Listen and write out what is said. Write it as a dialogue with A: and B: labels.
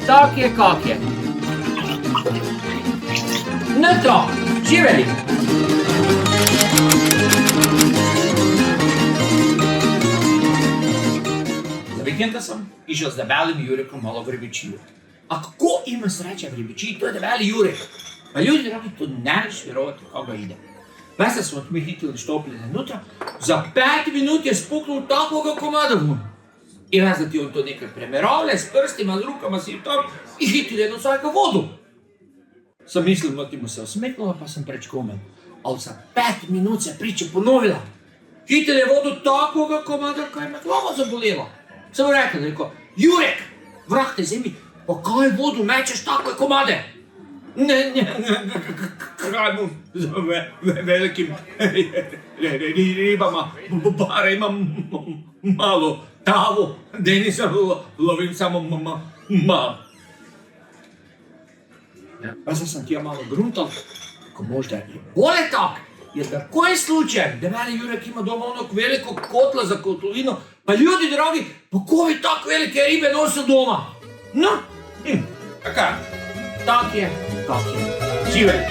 A: tak je, kak je. No to, živeli! Za vikenda sam išel z debelim Jurekom malo v ribičijo. A kako ima sreća v ribičiji, to je debeli Jurek. Pa ljudi, dragi, to ne reš vjerovati, kako ga ide. Veste, smo mi hitili štopili nutra, za 5 minut je spuknul takvoga komada vun. I veš da ti on to nekaj premeravlja, s prstima, z rukama si tam i hitili jedno svojega vodu. Sam mislil, da ti mu se osmeknula, pa sem prečkomen. Ali za 5 minut se priča ponovila. Hitili je vodu takvoga komada, kaj me glava zabolela. Sem mu rekel, Jurek, vrah te zemi, pa kaj vodu mečeš takve komade? Ne, kaj mu z velikim ribama, bara imam malo tavu, Denisa lovim samo malo. Pa sam ti ja malo gruntal, ko možda je bolje tak, jer da koji slučaj, da meni Jurek ima doma onog velikog kotla za kotlinu, pa ljudi dragi, pa ko bi tak velike ribe nosil doma? No, tako je, kak je, živeli.